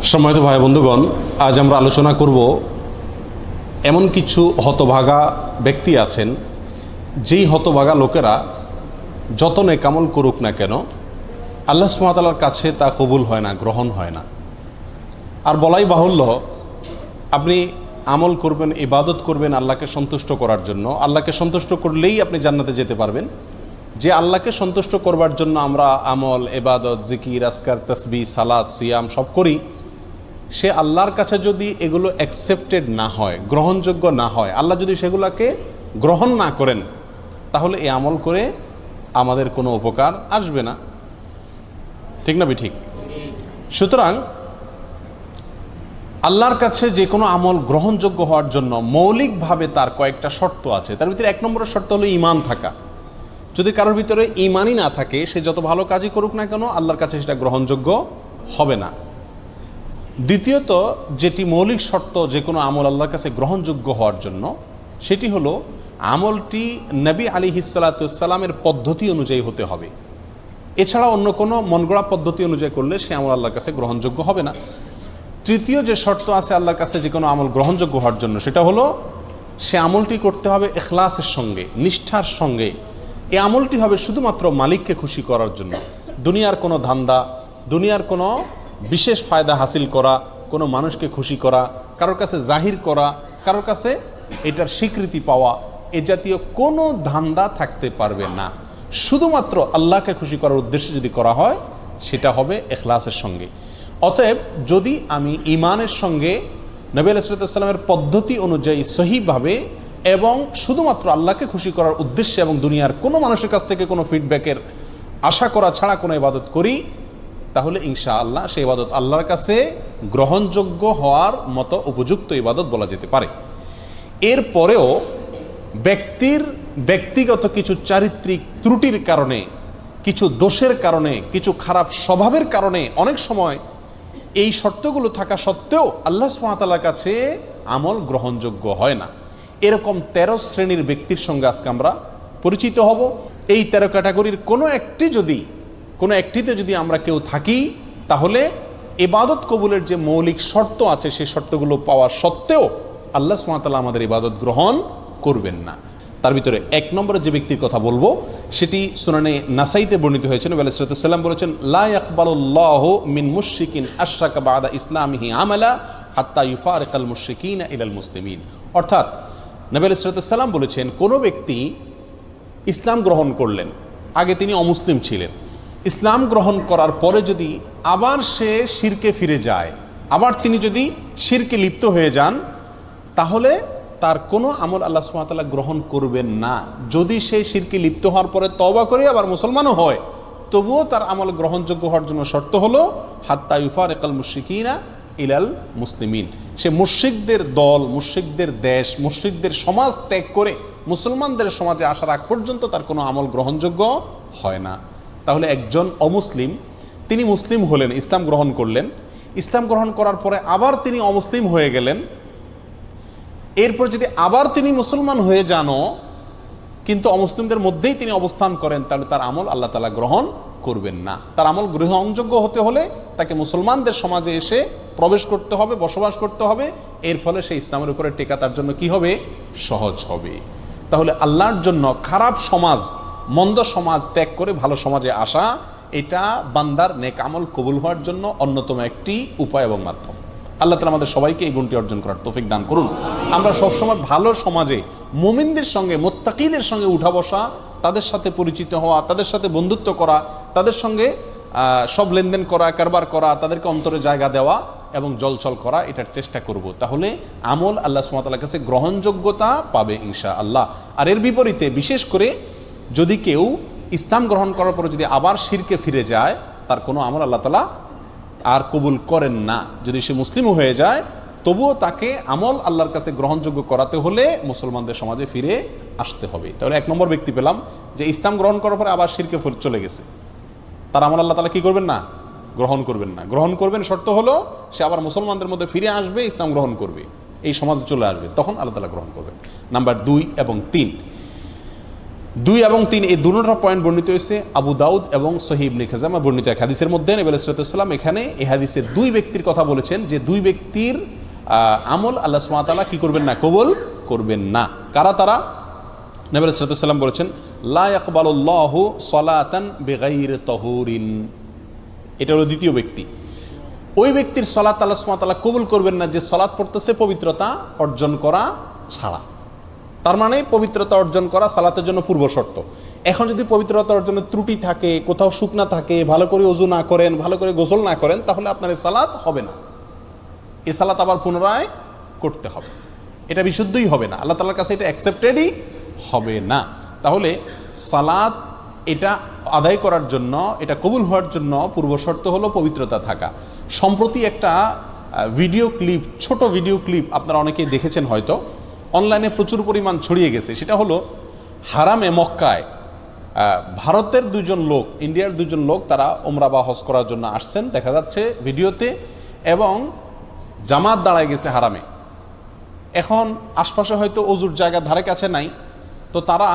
সম্মানিত ভাই বন্ধুগণ, আজ আমরা আলোচনা করব এমন কিছু হতভাগা ব্যক্তি আছেন যেই হতভাগা লোকেরা যত নেকামল করুক না কেন আল্লাহ সুবহানাহু ওয়া তাআলার কাছে তা কবুল হয় না, গ্রহণ হয় না। আর বলাই বাহুল্য, আপনি আমল করবেন, ইবাদত করবেন আল্লাহকে সন্তুষ্ট করার জন্য। আল্লাহকে সন্তুষ্ট করলেই আপনি জান্নাতে যেতে পারবেন। যে আল্লাহকে সন্তুষ্ট করবার জন্য আমরা আমল, ইবাদত, জিকির, আজকার, তাসবিহ, সালাত, সিয়াম সব করি, সে আল্লাহর কাছে যদি এগুলো অ্যাকসেপ্টেড না হয়, গ্রহণযোগ্য না হয়, আল্লাহ যদি সেগুলোকে গ্রহণ না করেন, তাহলে এই আমল করে আমাদের কোনো উপকার আসবে না। ঠিক না ঠিক? সুতরাং আল্লাহর কাছে যে কোনো আমল গ্রহণযোগ্য হওয়ার জন্য মৌলিকভাবে তার কয়েকটা শর্ত আছে। তার ভিতরে 1 নম্বরের শর্ত হলো ঈমান থাকা। যদি কারোর ভিতরে ঈমানই না থাকে, সে যত ভালো কাজই করুক না কেন আল্লাহর কাছে সেটা গ্রহণযোগ্য হবে না। দ্বিতীয়ত, যেটি মৌলিক শর্ত যে কোনো আমল আল্লাহর কাছে গ্রহণযোগ্য হওয়ার জন্য, সেটি হলো আমলটি নবী আলাইহিস সালাতু ওয়াস সালামের পদ্ধতি অনুযায়ী হতে হবে। এছাড়া অন্য কোনো মনগড়া পদ্ধতি অনুযায়ী করলে সে আমল আল্লাহর কাছে গ্রহণযোগ্য হবে না। তৃতীয় যে শর্ত আছে আল্লাহর কাছে যে কোনো আমল গ্রহণযোগ্য হওয়ার জন্য, সেটা হলো সে আমলটি করতে হবে ইখলাসের সঙ্গে, নিষ্ঠার সঙ্গে। এই আমলটি হবে শুধুমাত্র মালিককে খুশি করার জন্য। দুনিয়ার কোনো ধান্দা, দুনিয়ার কোনো বিশেষ ফায়দা হাসিল করা, কোনো মানুষকে খুশি করা, কারোর কাছে জাহির করা, কারোর কাছে এটার স্বীকৃতি পাওয়া, এ জাতীয় কোনো ধান্দা থাকতে পারবে না। শুধুমাত্র আল্লাহকে খুশি করার উদ্দেশ্যে যদি করা হয়, সেটা হবে ইখলাসের সঙ্গে। অতএব যদি আমি ঈমানের সঙ্গে নবী আলাইহিস সালামের পদ্ধতি অনুযায়ী সহিভাবে এবং শুধুমাত্র আল্লাহকে খুশি করার উদ্দেশ্যে এবং দুনিয়ার কোনো মানুষের কাছ থেকে কোনো ফিডব্যাকের আশা করা ছাড়া কোনো ইবাদত করি, তাহলে ইনশাআল্লাহ সেই ইবাদত আল্লাহর কাছে গ্রহণযোগ্য হওয়ার মতো উপযুক্ত ইবাদত বলা যেতে পারে। এরপরেও ব্যক্তির ব্যক্তিগত কিছু চারিত্রিক ত্রুটির কারণে, কিছু দোষের কারণে, কিছু খারাপ স্বভাবের কারণে অনেক সময় এই শর্তগুলো থাকা সত্ত্বেও আল্লাহ সুবহানাহু ওয়া তাআলার কাছে আমল গ্রহণযোগ্য হয় না। এরকম 13 শ্রেণীর ব্যক্তির সঙ্গে আজকে আমরা পরিচিত হব। এই 13 ক্যাটাগরির কোনো একটিতে যদি আমরা কেউ থাকি, তাহলে ইবাদত কবুলের যে মৌলিক শর্ত আছে সেই শর্তগুলো পাওয়া সত্ত্বেও আল্লাহ সুবহানাহু ওয়া তাআলা আমাদের ইবাদত গ্রহণ করবেন না। তার ভিতরে 1 নম্বরে যে ব্যক্তির কথা বলবো, সেটি সুনানে নাসাইতে বর্ণিত হয়েছে। নবী আলাইহিস সালাম বলেছেন, লা ইয়াকবালুল্লাহু মিন মুশরিকিন আশরাকা বা'দা ইসলামিহি আমালা হাত্তা ইউফারিকাল মুশরিকিনা ইলাল মুসলিমিন। অর্থাৎ নবী আলাইহিস সালাম বলেছেন, কোনো ব্যক্তি ইসলাম গ্রহণ করলেন, আগে তিনি অমুসলিম ছিলেন, ইসলাম গ্রহণ করার পরে যদি আবার সে শিরকে ফিরে যায়, আবার তিনি যদি শিরকে লিপ্ত হয়ে যান, তাহলে তার কোনো আমল আল্লাহ সুবহানাহু ওয়া তাআলা গ্রহণ করবেন না। যদি সে শিরকে লিপ্ত হওয়ার পরে তওবা করে আবার মুসলমানও হয়, তবুও তার আমল গ্রহণযোগ্য হওয়ার জন্য শর্ত হলো হাত্তা ইউফারিকাল মুশরিকিনা ইলাল মুসলিমিন। সে মুশরিকদের দল, মুশরিকদের দেশ, মুশরিকদের সমাজ ত্যাগ করে মুসলমানদের সমাজে আসার আগ পর্যন্ত তার কোনো আমল গ্রহণযোগ্য হয় না। তাহলে একজন অমুসলিম, তিনি মুসলিম হলেন, ইসলাম গ্রহণ করলেন, ইসলাম গ্রহণ করার পরে আবার তিনি অমুসলিম হয়ে গেলেন, এরপর যদি আবার তিনি মুসলমান হয়ে যানও কিন্তু অমুসলিমদের মধ্যেই তিনি অবস্থান করেন, তাহলে তার আমল আল্লাহ তাআলা গ্রহণ করবেন না। তার আমল গ্রহণযোগ্য হতে হলে তাকে মুসলমানদের সমাজে এসে প্রবেশ করতে হবে, বসবাস করতে হবে। এর ফলে সেই ইসলামের উপরে টেকা তার জন্য কি হবে? সহজ হবে। তাহলে আল্লাহর জন্য খারাপ সমাজ, মন্দ সমাজ ত্যাগ করে ভালো সমাজে আসা, এটা বান্দার নেক আমল কবুল হওয়ার জন্য অন্যতম একটি উপায় এবং মাধ্যম। আল্লাহ তাআলা আমাদের সবাইকে এই গুণটি অর্জন করার তৌফিক দান করুন। আমরা সবসময় ভালো সমাজে মুমিনদের সঙ্গে, মুত্তাকিদের সঙ্গে উঠা বসা, তাদের সাথে পরিচিত হওয়া, তাদের সাথে বন্ধুত্ব করা, তাদের সঙ্গে সব লেনদেন করা, কারবার করা, তাদেরকে অন্তরে জায়গা দেওয়া এবং জলচল করা, এটার চেষ্টা করব। তাহলে আমল আল্লাহ সুবহানাহু ওয়া তাআলার কাছে গ্রহণযোগ্যতা পাবে ইনশাআল্লাহ। আর এর বিপরীতে বিশেষ করে যদি কেউ ইসলাম গ্রহণ করার পরে যদি আবার শিরকে ফিরে যায়, তার কোনো আমল আল্লাহ তাআলা আর কবুল করেন না। যদি সে মুসলিমও হয়ে যায়, তবুও তাকে আমল আল্লাহর কাছে গ্রহণযোগ্য করাতে হলে মুসলমানদের সমাজে ফিরে আসতে হবে। তাহলে 1 নম্বর ব্যক্তি পেলাম যে ইসলাম গ্রহণ করার পরে আবার শিরকে চলে গেছে, তার আমল আল্লাহ তাআলা কি করবেন না? গ্রহণ করবেন না। গ্রহণ করবেন শর্ত হলো সে আবার মুসলমানদের মধ্যে ফিরে আসবে, ইসলাম গ্রহণ করবে, এই সমাজে চলে আসবে, তখন আল্লাহ তাআলা গ্রহণ করবেন। নাম্বার 2 এবং 3, 2 এবং 3 এই দুটো পয়েন্ট বর্ণিত হয়েছে আবু দাউদ এবং সহিহ ইবনে খাজামা বর্ণিত এক হাদিসের মধ্যে। নবী আলাইহিস সালাম এখানে এই হাদিসে 2 ব্যক্তির কথা বলেছেন যে 2 ব্যক্তির আমল আল্লাহ সুবহানাহু ওয়া তাআলা কি করবেন না, কবুল করবেন না। কারা তারা? নবী আলাইহিস সালাম বলেছেন লা ইয়াকবালুল্লাহু সালাতান বিগাইরি তাহুরিন। এটা হলো দ্বিতীয় ব্যক্তি। ওই ব্যক্তির সালাত আল্লাহ সুবহানাহু ওয়া তাআলা কবুল করবেন না যে সালাত পড়তেছে পবিত্রতা অর্জন করা ছাড়া। তার মানে পবিত্রতা অর্জন করা সালাতের জন্য পূর্ব শর্ত। এখন যদি পবিত্রতা অর্জনের ত্রুটি থাকে, কোথাও শুকনা থাকে, ভালো করে ওযু না করেন, ভালো করে গোসল না করেন, তাহলে আপনার এই সালাত হবে না। এই সালাত আবার পুনরায় করতে হবে, এটা বিশুদ্ধই হবে না, আল্লাহ তাআলার কাছে এটা অ্যাকসেপ্টেডই হবে না। তাহলে সালাত এটা আদায় করার জন্য, এটা কবুল হওয়ার জন্য পূর্ব শর্ত হলো পবিত্রতা থাকা। সম্প্রতি একটা ভিডিও ক্লিপ, ছোট ভিডিও ক্লিপ আপনারা অনেকেই দেখেছেন হয়তো, অনলাইনে প্রচুর পরিমাণ ছড়িয়ে গেছে। সেটা হলো হারামে মক্কায় ভারতের 2 জন লোক, ইন্ডিয়ার 2 জন লোক, তারা ওমরা বা হজ করার জন্য আসছেন দেখা যাচ্ছে ভিডিওতে, এবং জামাত দাঁড়ায় গেছে হারামে। এখন আশপাশে হয়তো অজুর জায়গা ধারে কাছে নাই, তো তারা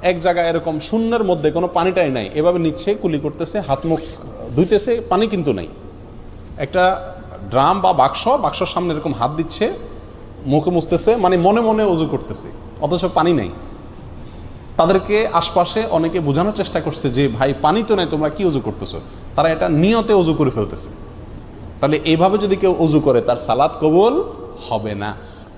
এক জায়গায় এরকম শূন্যের মধ্যে কোনো পানিটাই নাই, এভাবে নিচ্ছে, কুলি করতেছে, হাত মুখ ধুইতেছে, পানি কিন্তু নাই। একটা ড্রাম বা বাক্সর সামনে এরকম হাত দিচ্ছে, মুখে মুছতেছে, মানে মনে মনে অজু করতেছে, অথচ পানি নেই। তাদেরকে আশপাশে অনেকে বোঝানোর চেষ্টা করছে যে ভাই পানি তো নেই, তোমরা কি অজু করতেছো। তারা এটা নিয়তে অজু করে ফেলতেছে। তাহলে এইভাবে যদি কেউ অজু করে তার সালাত কবুল হবে না।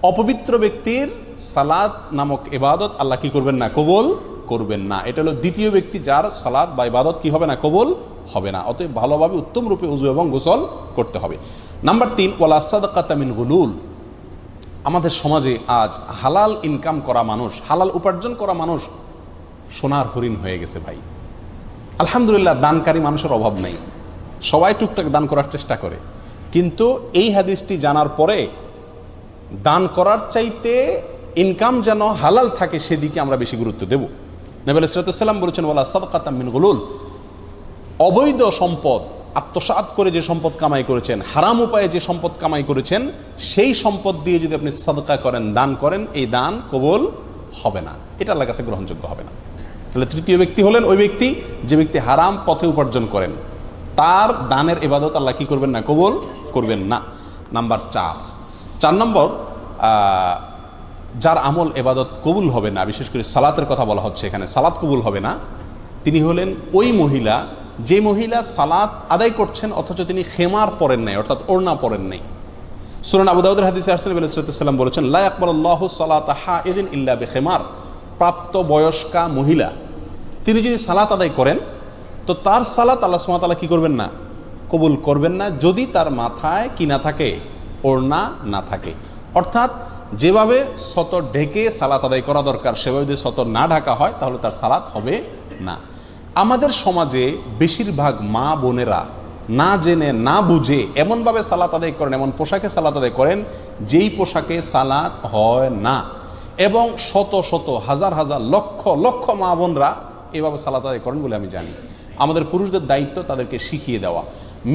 অপবিত্র ব্যক্তির সালাত নামক ইবাদত আল্লাহ কি করবেন না, কবুল করবেন না। এটা হলো দ্বিতীয় ব্যক্তি যার সালাত বা ইবাদত কি হবে না, কবুল হবে না। অতএব ভালোভাবে উত্তম রূপে ওযু এবং গোসল করতে হবে। নাম্বার 3, ওয়ালা সাদকাতা মিন গুলুল। আমাদের সমাজে আজ হালাল ইনকাম করা মানুষ, হালাল উপার্জন করা মানুষ সোনার হরিণ হয়ে গেছে ভাই। আলহামদুলিল্লাহ, দানকারী মানুষের অভাব নেই, সবাই টুকটাক দান করার চেষ্টা করে। কিন্তু এই হাদিসটি জানার পরে দান করার চাইতে ইনকাম যেন হালাল থাকে সেদিকে আমরা বেশি গুরুত্ব দেব। নবী আলাইহিস সালাম বলেছেন ওয়ালা সাদকাতা মিন গুলুল। অবৈধ সম্পদ আত্মসাৎ করে যে সম্পদ কামাই করেছেন, হারাম উপায়ে যে সম্পদ কামাই করেছেন, সেই সম্পদ দিয়ে যদি আপনি সাদকা করেন, দান করেন, এই দান কবুল হবে না, এটা আল্লাহর কাছে গ্রহণযোগ্য হবে না। তাহলে তৃতীয় ব্যক্তি হলেন ওই ব্যক্তি যে ব্যক্তি হারাম পথে উপার্জন করেন, তার দানের ইবাদত আল্লাহ কি করবেন না, কবুল করবেন না। নাম্বার 4 নম্বর, যার আমল ইবাদত কবুল হবে না, বিশেষ করে সালাতের কথা বলা হচ্ছে এখানে, সালাত কবুল হবে না, তিনি হলেন ওই মহিলা যে মহিলা সালাত আদায় করছেন অথচ তিনি খেমার পরেন নাই, অর্থাৎ ওড়না পরেন নাই। সুনান আবু দাউদের হাদিসে আসছে নবী সাল্লাল্লাহু আলাইহি ওয়াসাল্লাম বলেছেন লা ইয়াকবালুল্লাহু সালাতা হাইদিন ইল্লা বিখিমার। প্রাপ্ত বয়স্কা মহিলা তিনি যদি সালাত আদায় করেন তো তার সালাত আল্লাহ সুবহানাহু ওয়া তাআলা কি করবেন না, কবুল করবেন না, যদি তার মাথায় কি না থাকে, ওড়না না থাকে। অর্থাৎ যেভাবে সতর ঢেকে সালাত আদায় করা দরকার সেভাবে যদি সতর না ঢাকা হয় তাহলে তার সালাত হবে না। আমাদের সমাজে বেশিরভাগ মা বোনেরা না জেনে না বুঝে এমনভাবে সালাত আদায় করেন, এমন পোশাকে সালাত আদায় করেন যেই পোশাকে সালাত হয় না, এবং শত শত হাজার হাজার লক্ষ লক্ষ মা বোনরা এভাবে সালাত আদায় করেন বলে আমি জানি। আমাদের পুরুষদের দায়িত্ব তাদেরকে শিখিয়ে দেওয়া।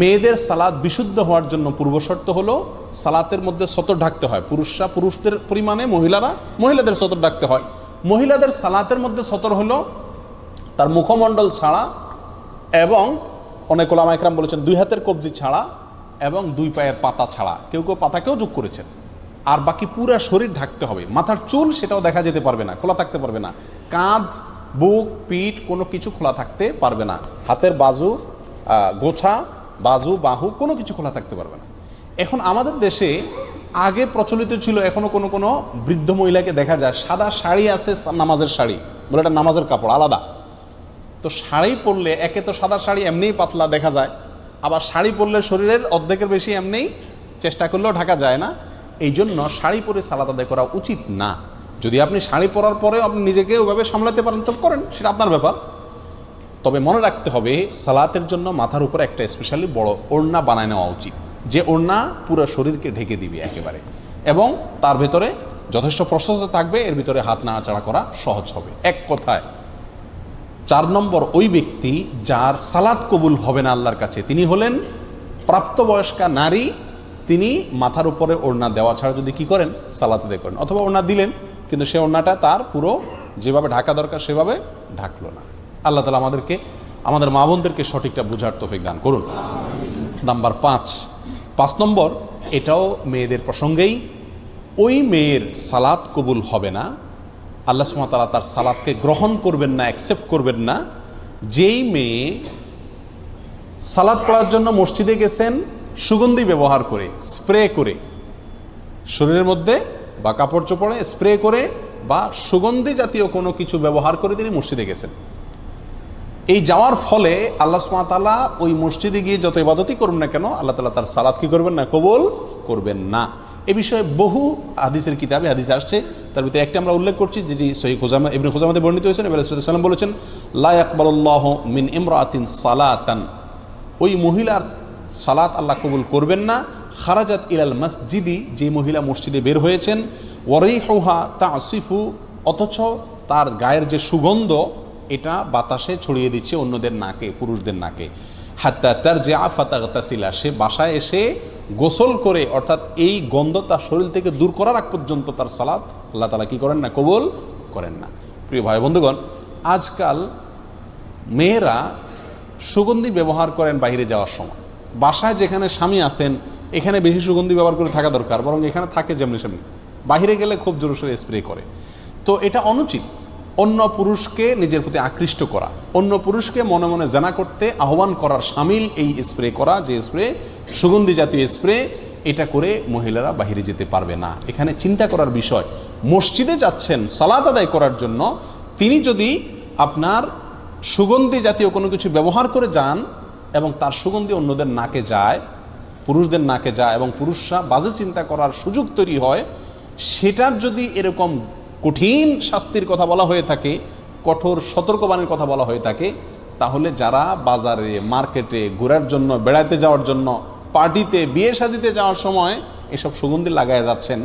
মেয়েদের সালাত বিশুদ্ধ হওয়ার জন্য পূর্বশর্ত হলো সালাতের মধ্যে সতর ঢাকতে হয়। পুরুষরা পুরুষদের পরিমাণে, মহিলারা মহিলাদের সতর ঢাকতে হয়। মহিলাদের সালাতের মধ্যে সতর হলো তার মুখমণ্ডল ছাড়া, এবং অনেক ওলামা ইকরাম বলেছেন 2 হাতের কবজি ছাড়া এবং 2 পায়ের পাতা ছাড়া, কেউ কেউ পাতাকেও যোগ করেছেন। আর বাকি পুরো শরীর ঢাকতে হবে। মাথার চুল সেটাও দেখা যেতে পারবে না, খোলা থাকতে পারবে না। কাঁধ, বুক, পিঠ কোনো কিছু খোলা থাকতে পারবে না। হাতের বাজু, গোছা, বাজু, বাহু কোনো কিছু খোলা থাকতে পারবে না। এখন আমাদের দেশে আগে প্রচলিত ছিল, এখনও কোনো কোনো বৃদ্ধ মহিলাকে দেখা যায় সাদা শাড়ি আছে, নামাজের শাড়ি বলে, এটা নামাজের কাপড় আলাদা। তো শাড়ি পরলে একে তো সাদা শাড়ি এমনিই পাতলা দেখা যায়, আবার শাড়ি পরলে শরীরের অর্ধেকের বেশি এমনিই চেষ্টা করলেও ঢাকা যায় না। এই জন্য শাড়ি পরে সালাত আদায় করা উচিত না। যদি আপনি শাড়ি পরার পরেও আপনি নিজেকে ওইভাবে সামলাতে পারেন তো করেন, সেটা আপনার ব্যাপার। তবে মনে রাখতে হবে সালাতের জন্য মাথার উপরে একটা স্পেশালি বড় ওড়না বানায় নেওয়া উচিত, যে ওড়না পুরো শরীরকে ঢেকে দিবে একেবারে, এবং তার ভেতরে যথেষ্ট প্রশস্ত থাকবে, এর ভিতরে হাত নাড়াচাড়া করা সহজ হবে। এক কথায় 4 নম্বর, ওই ব্যক্তি যার সালাত কবুল হবে না আল্লাহর কাছে, তিনি হলেন প্রাপ্তবয়স্কা নারী। তিনি মাথার উপরে ওড়না দেওয়া ছাড়া যদি কি করেন, সালাত আদায় করেন, অথবা ওড়না দিলেন কিন্তু সে ওড়নাটা তার পুরো যেভাবে ঢাকা দরকার সেভাবে ঢাকলো না। আল্লাহ তাআলা আমাদেরকে, আমাদের মা বোনদেরকে সঠিকটা বুঝার তৌফিক দান করুন। নাম্বার 5 নম্বর, এটাও মেয়েদের প্রসঙ্গেই, ওই মেয়ের সালাত কবুল হবে না, আল্লাহ সুবহানাহু ওয়া তাআলা তার সালাতকে গ্রহণ করবেন না, অ্যাকসেপ্ট করবেন না, যেই মেয়ে সালাত পড়ার জন্য মসজিদে গেছেন সুগন্ধি ব্যবহার করে, স্প্রে করে, শরীরের মধ্যে বা কাপড় চোপড়ে স্প্রে করে বা সুগন্ধি জাতীয় কোনো কিছু ব্যবহার করে তিনি মসজিদে গেছেন। এই যাওয়ার ফলে আল্লাহ সুবহানাহু ওয়া তাআলা ওই মসজিদে গিয়ে যত ইবাদতই করুন না কেন, আল্লাহ তাআলা তার সালাত কি করবেন না, কবুল করবেন না। এ বিষয়ে বহু হাদিসের কিতাবে হাদিস আসছে, তার ভিতরে একটা আমরা উল্লেখ করছি যেটি সহিহ খুজাইমা, ইবনে খুজাইমাতে বর্ণিত হয়েছে। নবী সাল্লাল্লাহু আলাইহি ওয়াসাল্লাম বলেছেন, লা ইয়াকবালুল্লাহু মিন ইমরাআতিন সালাতান, ওই মহিলার সালাত আল্লাহ কবুল করবেন না, খারাজাত ইলাল মসজিদি, যে মহিলা মসজিদে বের হয়েছেন, ওয়ারিহুহা তাসিফু, অথচ তার গায়ের যে সুগন্ধ এটা বাতাসে ছড়িয়ে দিচ্ছে অন্যদের নাকে, পুরুষদের নাকে, হাত্তা তারজিআ ফাতাগতাসিলা, সে বাসায় এসে গোসল করে, অর্থাৎ এই গন্ধ তার শরীর থেকে দূর করার আগ পর্যন্ত তার সালাত আল্লাহ তাআলা কি করেন না, কবুল করেন না। প্রিয় ভাই বন্ধুগণ, আজকাল মেয়েরা সুগন্ধি ব্যবহার করেন বাইরে যাওয়ার সময়, বাসায় যেখানে স্বামী আছেন এখানে বেশি সুগন্ধি ব্যবহার করে থাকা দরকার, বরং এখানে থাকে যেমনি সেমনি, বাইরে গেলে খুব জোরসোরে স্প্রে করে। তো এটা অনুচিত। অন্য পুরুষকে নিজের প্রতি আকৃষ্ট করা, অন্য পুরুষকে মনে মনে জানা করতে আহ্বান করার শামিল এই স্প্রে করা, যে স্প্রে সুগন্ধি জাতীয় স্প্রে, এটা করে মহিলারা বাইরে যেতে পারবে না। এখানে চিন্তা করার বিষয়, মসজিদে যাচ্ছেন সালাত আদায় করার জন্য, তিনি যদি আপনার সুগন্ধি জাতীয় কোনো কিছু ব্যবহার করে যান এবং তার সুগন্ধি অন্যদের নাকে যায়, পুরুষদের নাকে যায়, এবং পুরুষরা বাজে চিন্তা করার সুযোগ তৈরি হয়, সেটার যদি এরকম কঠিন শাস্তির কথা বলা হয়ে থাকে, কঠোর সতর্কবাণীর কথা বলা হয়ে থাকে, তাহলে যারা বাজারে, মার্কেটে ঘোরার জন্য, বেড়াতে যাওয়ার জন্য, পার্টিতে, বিয়ে শাদিতে যাওয়ার সময় এসব সুগন্ধি লাগায় যাচ্ছেন,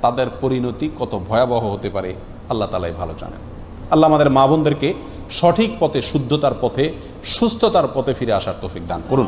তাদের পরিণতি কত ভয়াবহ হতে পারে আল্লাহ তাআলাই ভালো জানেন। আল্লাহ আমাদের মা বোনদেরকে সঠিক পথে, শুদ্ধতার পথে, সুস্থতার পথে ফিরে আসার তৌফিক দান করুন।